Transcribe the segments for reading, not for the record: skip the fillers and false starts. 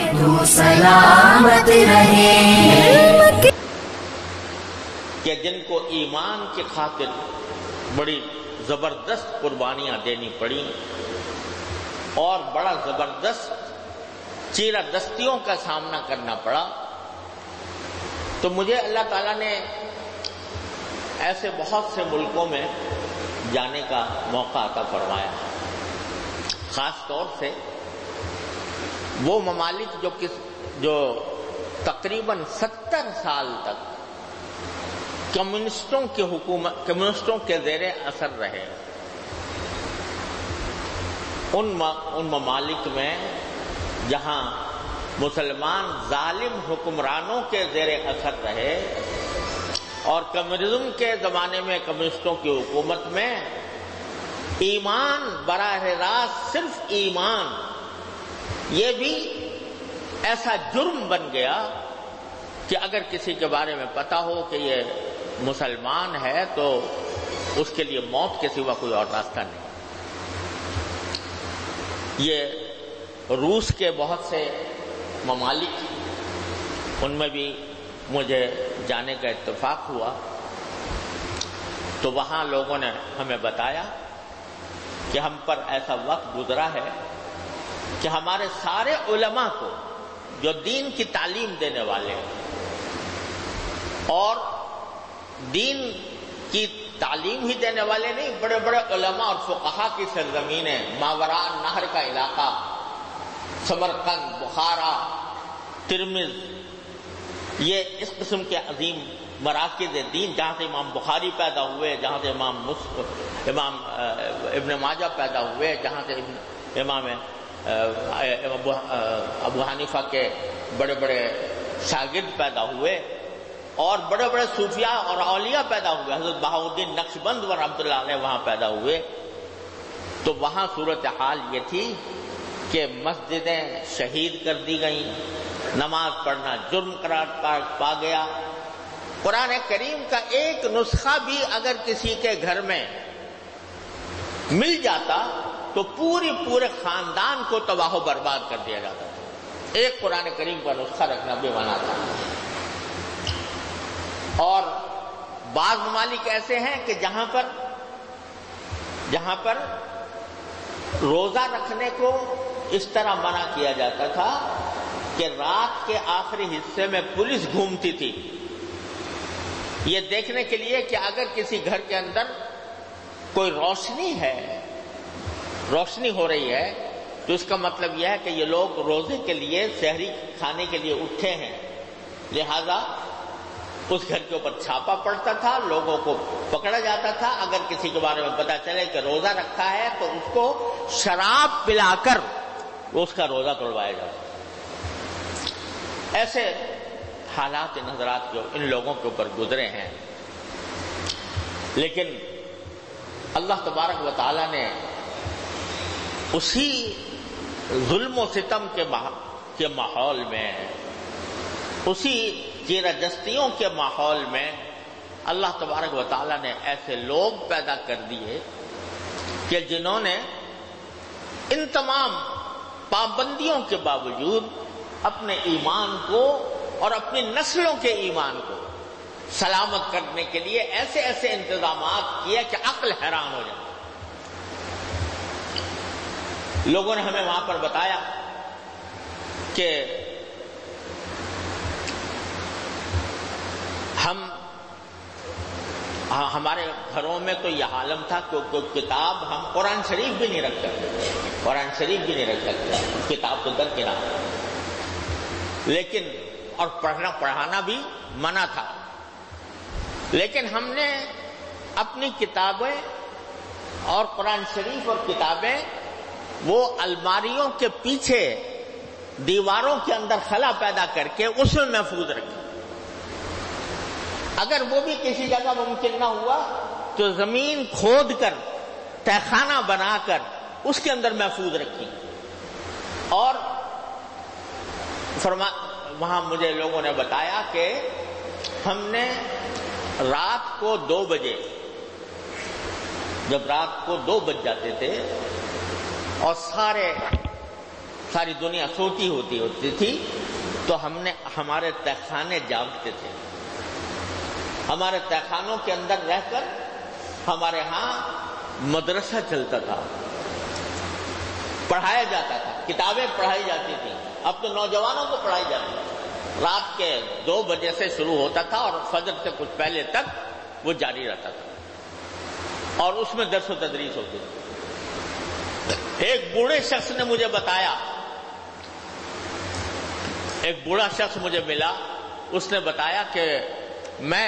تو سلامت رہے، کہ جن کو ایمان کی خاطر بڑی زبردست قربانیاں دینی پڑی اور بڑا زبردست چیرہ دستیوں کا سامنا کرنا پڑا، تو مجھے اللہ تعالیٰ نے ایسے بہت سے ملکوں میں جانے کا موقع عطا فرمایا، خاص طور سے وہ ممالک جو تقریباً 70 سال تک کمیونسٹوں کے زیر اثر رہے، ان ممالک میں جہاں مسلمان ظالم حکمرانوں کے زیر اثر رہے اور کمیونزم کے زمانے میں کمیونسٹوں کی حکومت میں ایمان براہ راست صرف ایمان یہ بھی ایسا جرم بن گیا کہ اگر کسی کے بارے میں پتا ہو کہ یہ مسلمان ہے تو اس کے لیے موت کے سوا کوئی اور راستہ نہیں۔ یہ روس کے بہت سے ممالک، ان میں بھی مجھے جانے کا اتفاق ہوا، تو وہاں لوگوں نے ہمیں بتایا کہ ہم پر ایسا وقت گزرا ہے کہ ہمارے سارے علماء کو جو دین کی تعلیم دینے والے ہیں اور دین کی تعلیم ہی دینے والے نہیں، بڑے بڑے علماء اور فقہا کی سرزمینیں، ماوراء نہر کا علاقہ، سمرقند، بخارا، ترمذ، یہ اس قسم کے عظیم مراکز دین جہاں سے امام بخاری پیدا ہوئے، جہاں سے امام ابن ماجہ پیدا ہوئے، جہاں سے امام ابو حنیفہ کے بڑے بڑے شاگرد پیدا ہوئے اور بڑے بڑے صوفیاء اور اولیاء پیدا ہوئے، حضرت بہاؤالدین نقشبند رحمۃ اللہ علیہ وہاں پیدا ہوئے، تو وہاں صورتحال یہ تھی کہ مسجدیں شہید کر دی گئیں، نماز پڑھنا جرم قرار پا گیا، قرآن کریم کا ایک نسخہ بھی اگر کسی کے گھر میں مل جاتا تو پورے خاندان کو تباہ و برباد کر دیا جاتا تھا۔ ایک قرآن کریم کا نسخہ رکھنا بھی منع تھا۔ اور بعض ممالک ایسے ہیں کہ جہاں پر روزہ رکھنے کو اس طرح منع کیا جاتا تھا کہ رات کے آخری حصے میں پولیس گھومتی تھی یہ دیکھنے کے لیے کہ اگر کسی گھر کے اندر کوئی روشنی ہو رہی ہے تو اس کا مطلب یہ ہے کہ یہ لوگ روزے کے لیے سحری کھانے کے لیے اٹھے ہیں، لہذا اس گھر کے اوپر چھاپا پڑتا تھا، لوگوں کو پکڑا جاتا تھا، اگر کسی کے بارے میں پتا چلے کہ روزہ رکھا ہے تو اس کو شراب پلا کر اس کا روزہ توڑوایا جاتا۔ ایسے حالات نظرات جو ان لوگوں کے اوپر گزرے ہیں، لیکن اللہ تبارک و تعالی نے اسی ظلم و ستم کے ماحول میں، اسی چیرہ جستیوں کے ماحول میں اللہ تبارک و تعالی نے ایسے لوگ پیدا کر دیے کہ جنہوں نے ان تمام پابندیوں کے باوجود اپنے ایمان کو اور اپنی نسلوں کے ایمان کو سلامت کرنے کے لیے ایسے ایسے انتظامات کیے کہ عقل حیران ہو جائے۔ لوگوں نے ہمیں وہاں پر بتایا کہ ہمارے گھروں میں تو یہ عالم تھا کہ کتاب ہم قرآن شریف بھی نہیں رکھ سکتے، کتاب تو درکنار، لیکن اور پڑھانا بھی منع تھا، لیکن ہم نے اپنی کتابیں اور قرآن شریف اور کتابیں وہ الماریوں کے پیچھے دیواروں کے اندر خلا پیدا کر کے اس میں محفوظ رکھی۔ اگر وہ بھی کسی جگہ ممکن نہ ہوا تو زمین کھود کر تہخانہ بنا کر اس کے اندر محفوظ رکھی، اور وہاں مجھے لوگوں نے بتایا کہ ہم نے رات کو 2 بجے، جب رات کو 2 بج جاتے تھے اور ساری دنیا سوتی ہوتی تھی، تو ہمارے تہخانے جاگتے تھے. ہمارے تہخانوں کے اندر رہ کر ہمارے ہاں مدرسہ چلتا تھا، پڑھایا جاتا تھا، کتابیں پڑھائی جاتی تھیں. اب تو نوجوانوں کو پڑھائی جاتی ہے. رات کے 2 بجے سے شروع ہوتا تھا اور فجر سے کچھ پہلے تک وہ جاری رہتا تھا، اور اس میں درس و تدریس ہوتی تھی. ایک بوڑھے شخص نے مجھے بتایا، ایک بوڑھا شخص مجھے ملا، اس نے بتایا کہ میں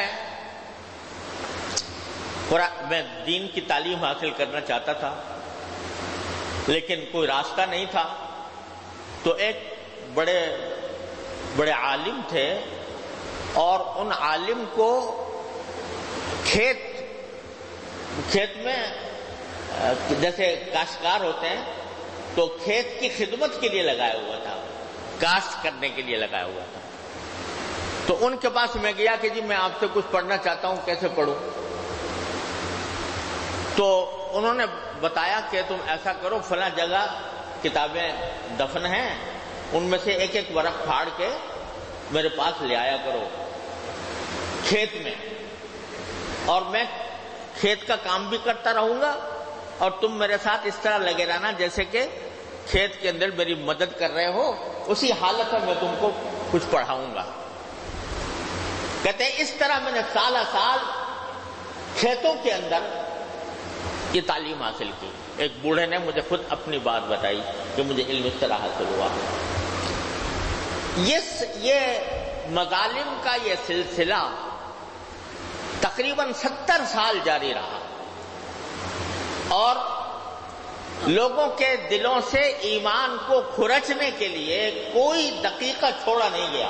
دین کی تعلیم حاصل کرنا چاہتا تھا لیکن کوئی راستہ نہیں تھا. تو ایک بڑے عالم تھے، اور ان عالم کو کھیت میں جیسے کاشتکار ہوتے ہیں تو کھیت کی خدمت کے لیے لگایا ہوا تھا، کاشت کرنے کے لیے لگایا ہوا تھا. تو ان کے پاس میں گیا کہ جی میں آپ سے کچھ پڑھنا چاہتا ہوں، کیسے پڑھوں؟ تو انہوں نے بتایا کہ تم ایسا کرو، فلاں جگہ کتابیں دفن ہیں، ان میں سے ایک ایک ورق پھاڑ کے میرے پاس لے آیا کرو کھیت میں، اور میں کھیت کا کام بھی کرتا رہوں گا اور تم میرے ساتھ اس طرح لگے رہنا جیسے کہ کھیت کے اندر میری مدد کر رہے ہو. اسی حالت میں تم کو کچھ پڑھاؤں گا. کہتے ہیں اس طرح میں نے سالہ سال کھیتوں کے اندر یہ تعلیم حاصل کی. ایک بوڑھے نے مجھے خود اپنی بات بتائی کہ مجھے علم اس طرح حاصل ہوا. یہ مظالم کا یہ سلسلہ تقریباً 70 سال جاری رہا، اور لوگوں کے دلوں سے ایمان کو کھرچنے کے لیے کوئی دقیقہ چھوڑا نہیں گیا.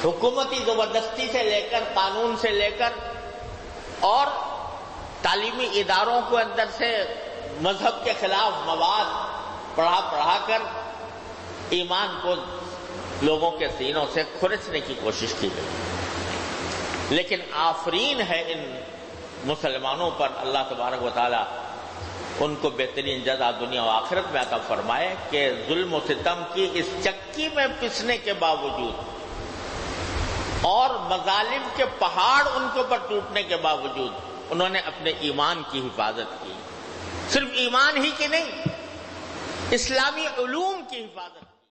حکومتی زبردستی سے لے کر، قانون سے لے کر، اور تعلیمی اداروں کو اندر سے مذہب کے خلاف مواد پڑھا کر ایمان کو لوگوں کے سینوں سے کھرچنے کی کوشش کی گئی. لیکن آفرین ہے ان مسلمانوں پر، اللہ تبارک و تعالی ان کو بہترین جزا دنیا و آخرت میں عطا فرمائے کہ ظلم و ستم کی اس چکی میں پسنے کے باوجود اور مظالم کے پہاڑ ان کے اوپر ٹوٹنے کے باوجود انہوں نے اپنے ایمان کی حفاظت کی. صرف ایمان ہی کی نہیں، اسلامی علوم کی حفاظت کی.